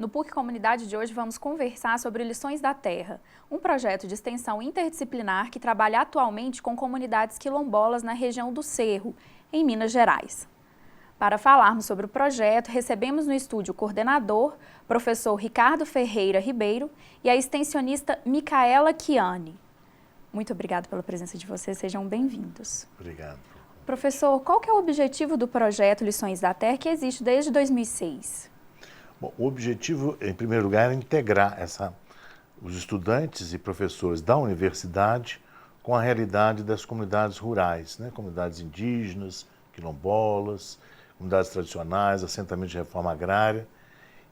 No PUC Comunidade de hoje vamos conversar sobre Lições da Terra, um projeto de extensão interdisciplinar que trabalha atualmente com comunidades quilombolas na região do Cerro, em Minas Gerais. Para falarmos sobre o projeto, recebemos no estúdio o coordenador, professor Ricardo Ferreira Ribeiro, e a extensionista Micaela Chiani. Muito obrigada pela presença de vocês, sejam bem-vindos. Obrigado. Professor, qual que é o objetivo do projeto Lições da Terra, que existe desde 2006? Bom, o objetivo, em primeiro lugar, é integrar os estudantes e professores da universidade com a realidade das comunidades rurais, né? Comunidades indígenas, quilombolas, comunidades tradicionais, assentamentos de reforma agrária,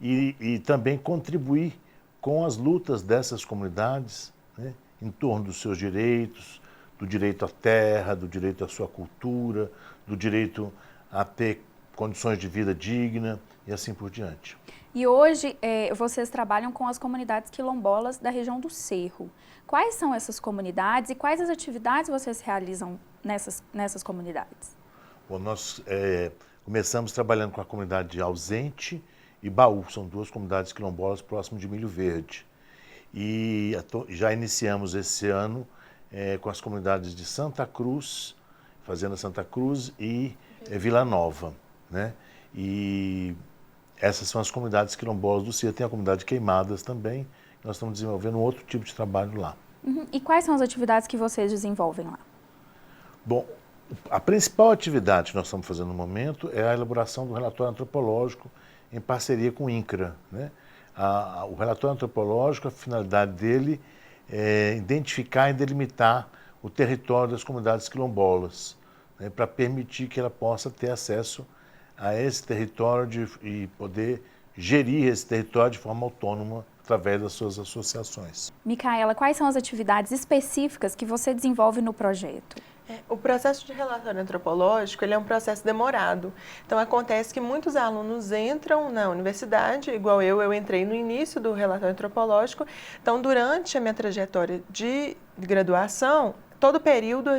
e também contribuir com as lutas dessas comunidades, né? Em torno dos seus direitos, do direito à terra, do direito à sua cultura, do direito a ter condições de vida digna e assim por diante. E hoje vocês trabalham com as comunidades quilombolas da região do Cerro. Quais são essas comunidades e quais as atividades vocês realizam nessas comunidades? Bom, nós começamos trabalhando com a comunidade de Ausente e Baú, são duas comunidades quilombolas próximas de Milho Verde. E já iniciamos esse ano com as comunidades de Santa Cruz, Fazenda Santa Cruz e Vila Nova, né? E essas são as comunidades quilombolas do Cerro. Tem a comunidade de Queimadas também. Nós estamos desenvolvendo um outro tipo de trabalho lá. Uhum. E quais são as atividades que vocês desenvolvem lá? Bom, a principal atividade que nós estamos fazendo no momento é a elaboração do relatório antropológico em parceria com o INCRA, né? O relatório antropológico, a finalidade dele é identificar e delimitar o território das comunidades quilombolas, né? Para permitir que ela possa ter acesso a esse território e poder gerir esse território de forma autônoma através das suas associações. Micaela, quais são as atividades específicas que você desenvolve no projeto? O processo de relatório antropológico ele é um processo demorado. Então, acontece que muitos alunos entram na universidade, igual eu entrei no início do relatório antropológico. Então, durante a minha trajetória de graduação, todo período,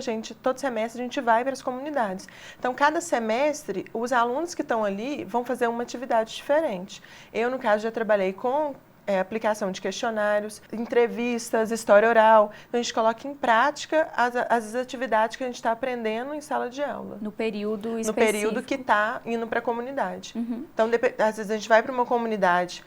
todo semestre, a gente vai para as comunidades. Então, cada semestre, os alunos que estão ali vão fazer uma atividade diferente. Eu, no caso, já trabalhei com aplicação de questionários, entrevistas, história oral. Então, a gente coloca em prática as atividades que a gente está aprendendo em sala de aula. No período específico? No período que está indo para a comunidade. Uhum. Então, às vezes a gente vai para uma comunidade,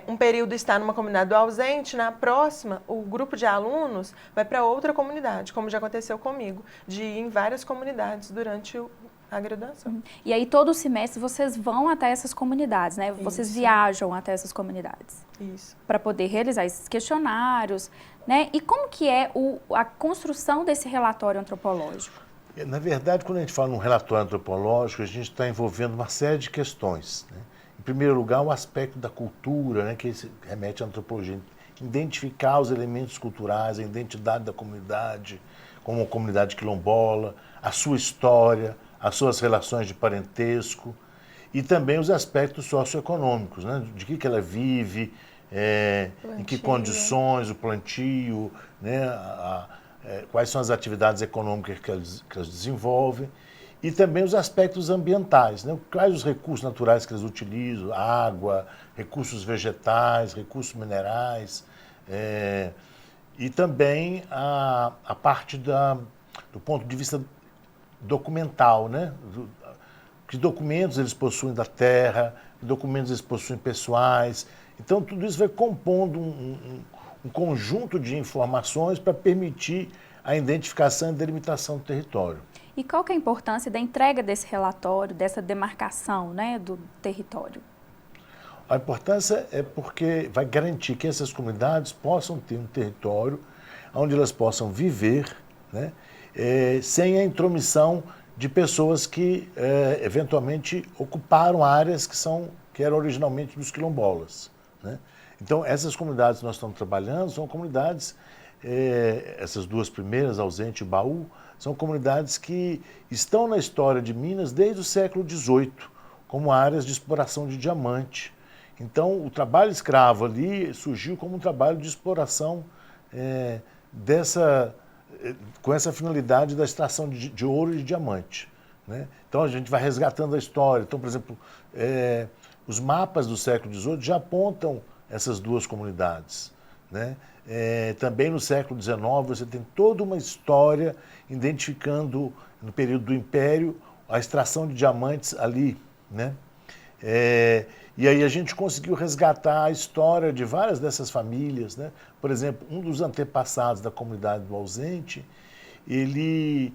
um período está numa comunidade do Ausente, na próxima, o grupo de alunos vai para outra comunidade, como já aconteceu comigo, de ir em várias comunidades durante a graduação. Uhum. E aí, todo semestre, vocês vão até essas comunidades, né? Vocês viajam até essas comunidades. Isso. Para poder realizar esses questionários, né? E como que é a construção desse relatório antropológico? Na verdade, quando a gente fala num relatório antropológico, a gente está envolvendo uma série de questões, né? Em primeiro lugar, o aspecto da cultura, né, que remete à antropologia, identificar os elementos culturais, a identidade da comunidade, como a comunidade quilombola, a sua história, as suas relações de parentesco e também os aspectos socioeconômicos, né? De que ela vive, em que condições, o plantio, né? Quais são as atividades econômicas que elas desenvolvem e também os aspectos ambientais, né? Quais os recursos naturais que eles utilizam, água, recursos vegetais, recursos minerais, e também a parte do ponto de vista documental, né? Que documentos eles possuem da terra, que documentos eles possuem pessoais. Então, tudo isso vai compondo um conjunto de informações para permitir a identificação e delimitação do território. E qual que é a importância da entrega desse relatório, dessa demarcação, né, do território? A importância é porque vai garantir que essas comunidades possam ter um território onde elas possam viver, né? Sem a intromissão de pessoas que eventualmente ocuparam áreas que eram originalmente dos quilombolas, né? Então, essas comunidades que nós estamos trabalhando são comunidades, essas duas primeiras, Ausente e Baú, são comunidades que estão na história de Minas desde o século XVIII, como áreas de exploração de diamante. Então, o trabalho escravo ali surgiu como um trabalho de exploração com essa finalidade da extração de ouro e de diamante, né? Então a gente vai resgatando a história. Então, por exemplo, os mapas do século XVIII já apontam essas duas comunidades, né? Também no século XIX você tem toda uma história identificando, no período do Império, a extração de diamantes ali, né? E aí a gente conseguiu resgatar a história de várias dessas famílias, né? Por exemplo, um dos antepassados da comunidade do Ausente, ele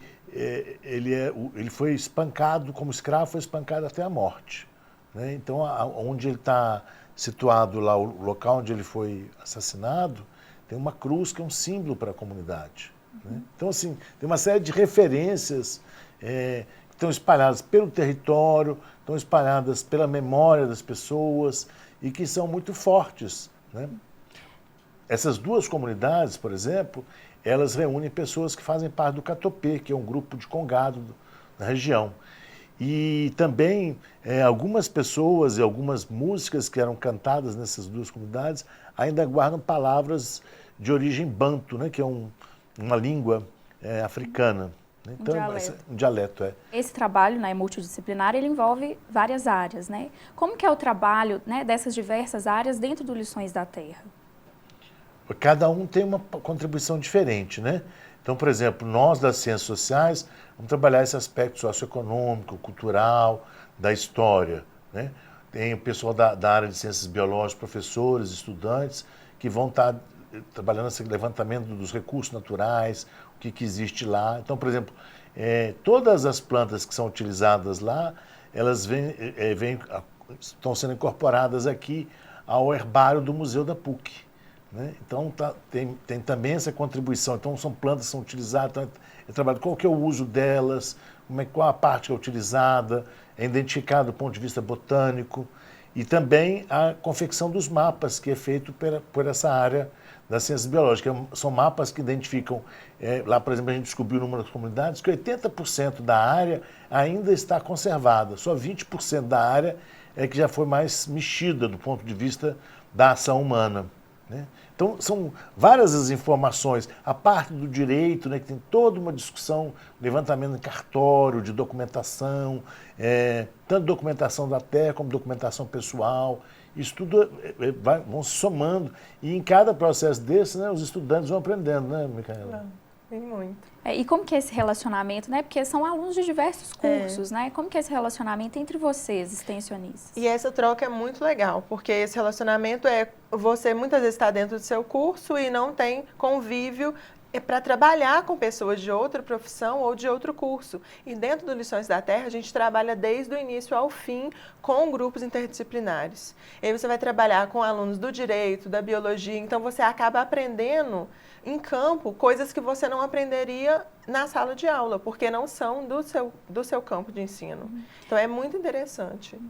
foi espancado, como escravo, foi espancado até a morte, né? Então, onde ele está situado lá, o local onde ele foi assassinado, tem uma cruz que é um símbolo para a comunidade, né? Então, assim, tem uma série de referências que estão espalhadas pelo território, estão espalhadas pela memória das pessoas e que são muito fortes, né? Essas duas comunidades, por exemplo, elas reúnem pessoas que fazem parte do Catopê, que é um grupo de congado da região. E também algumas pessoas e algumas músicas que eram cantadas nessas duas comunidades ainda guardam palavras de origem banto, né, que é uma língua africana. Então, um dialeto. Esse trabalho, né, multidisciplinar, ele envolve várias áreas, né? Como que é o trabalho, né, dessas diversas áreas dentro do Lições da Terra? Cada um tem uma contribuição diferente, né? Então, por exemplo, nós das ciências sociais vamos trabalhar esse aspecto socioeconômico, cultural, da história, né? Tem o pessoal da área de ciências biológicas, professores, estudantes, que vão estar trabalhando esse levantamento dos recursos naturais, o que existe lá. Então, por exemplo, todas as plantas que são utilizadas lá, elas estão sendo incorporadas aqui ao herbário do Museu da PUC, né? Então, tem também essa contribuição. Então, são plantas que são utilizadas, então trabalho qual que é o uso delas, qual a parte que é utilizada, é identificado do ponto de vista botânico, e também a confecção dos mapas, que é feito por essa área das ciências biológicas. São mapas que identificam, lá, por exemplo, a gente descobriu numa das comunidades que 80% da área ainda está conservada, só 20% da área é que já foi mais mexida do ponto de vista da ação humana, né? Então, são várias as informações. A parte do direito, né, que tem toda uma discussão, levantamento em cartório, de documentação, tanto documentação da terra como documentação pessoal. Isso tudo vão se somando. E em cada processo desse, né, os estudantes vão aprendendo, né, Micaela? Tem muito. E como que é esse relacionamento, né? Porque são alunos de diversos cursos, né? Como que é esse relacionamento entre vocês, extensionistas? E essa troca é muito legal, porque esse relacionamento você muitas vezes está dentro do seu curso e não tem convívio para trabalhar com pessoas de outra profissão ou de outro curso. E dentro do Lições da Terra, a gente trabalha desde o início ao fim com grupos interdisciplinares. E aí você vai trabalhar com alunos do direito, da biologia, então você acaba aprendendo em campo coisas que você não aprenderia na sala de aula, porque não são do seu campo de ensino. Então é muito interessante.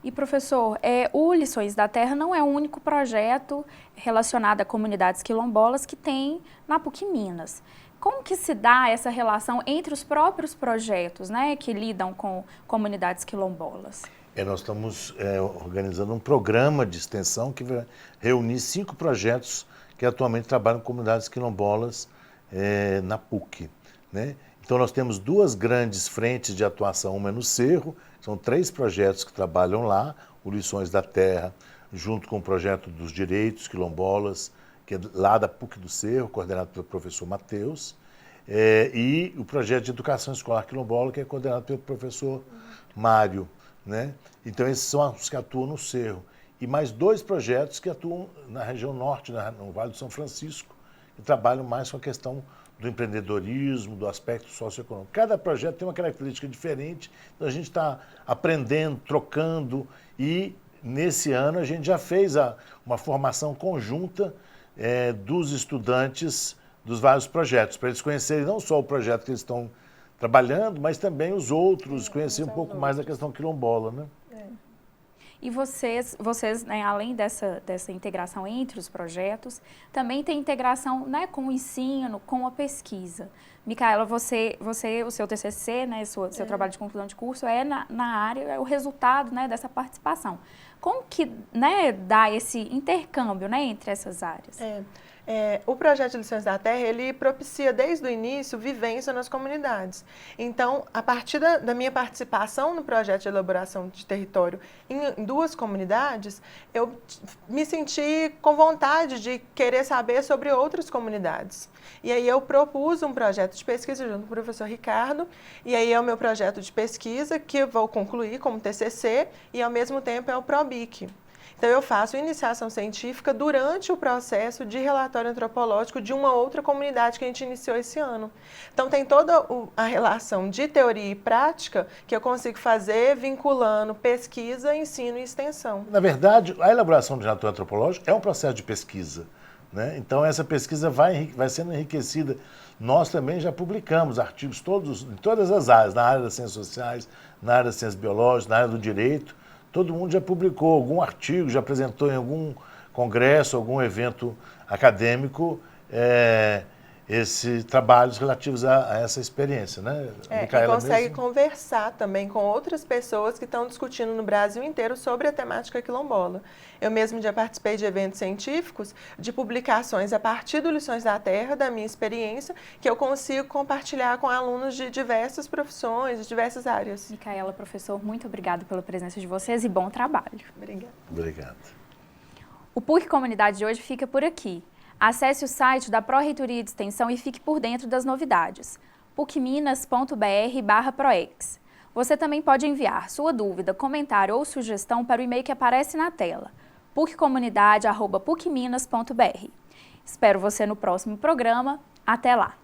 E, professor, o Lições da Terra não é o único projeto relacionado a comunidades quilombolas que tem na PUC Minas. Como que se dá essa relação entre os próprios projetos, né, que lidam com comunidades quilombolas? Nós estamos organizando um programa de extensão que vai reunir 5 projetos que atualmente trabalham com comunidades quilombolas na PUC, né? Então, nós temos 2 grandes frentes de atuação, uma é no Cerro, são 3 projetos que trabalham lá, o Lições da Terra, junto com o projeto dos direitos quilombolas, que é lá da PUC do Cerro, coordenado pelo professor Matheus, e o projeto de educação escolar quilombola, que é coordenado pelo professor Mário, né? Então, esses são os que atuam no Cerro. E mais 2 projetos que atuam na região norte, no Vale do São Francisco, que trabalham mais com a questão do empreendedorismo, do aspecto socioeconômico. Cada projeto tem uma característica diferente, então a gente está aprendendo, trocando, e nesse ano a gente já fez uma formação conjunta dos estudantes dos vários projetos, para eles conhecerem não só o projeto que eles estão trabalhando, mas também os outros, conhecer um pouco mais da questão quilombola, né? E vocês né, além dessa integração entre os projetos, também tem integração, né, com o ensino, com a pesquisa. Micaela, o seu TCC, né, seu trabalho de conclusão de curso na área, é o resultado, né, dessa participação. Como que, né, dá esse intercâmbio, né, entre essas áreas? O projeto de Lições da Terra, ele propicia desde o início vivência nas comunidades. Então, a partir da minha participação no projeto de elaboração de território em 2 comunidades, eu me senti com vontade de querer saber sobre outras comunidades. E aí eu propus um projeto de pesquisa junto com o professor Ricardo, e aí é o meu projeto de pesquisa que eu vou concluir como TCC e ao mesmo tempo é o PROBIC. Então, eu faço iniciação científica durante o processo de relatório antropológico de uma outra comunidade que a gente iniciou esse ano. Então, tem toda a relação de teoria e prática que eu consigo fazer vinculando pesquisa, ensino e extensão. Na verdade, a elaboração de relatório antropológico é um processo de pesquisa, né? Então, essa pesquisa vai sendo enriquecida. Nós também já publicamos artigos em todas as áreas, na área das ciências sociais, na área das ciências biológicas, na área do direito. Todo mundo já publicou algum artigo, já apresentou em algum congresso, algum evento acadêmico, esses trabalhos relativos a essa experiência, né? E consegue conversar também com outras pessoas que estão discutindo no Brasil inteiro sobre a temática quilombola. Eu mesmo já participei de eventos científicos, de publicações a partir do Lições da Terra, da minha experiência, que eu consigo compartilhar com alunos de diversas profissões, de diversas áreas. Micaela, professor, muito obrigada pela presença de vocês e bom trabalho. Obrigada. Obrigado. O PUC Comunidade de hoje fica por aqui. Acesse o site da Pró-Reitoria de Extensão e fique por dentro das novidades. pucminas.br/proex. Você também pode enviar sua dúvida, comentário ou sugestão para o e-mail que aparece na tela, puccomunidade@pucminas.br. Espero você no próximo programa. Até lá!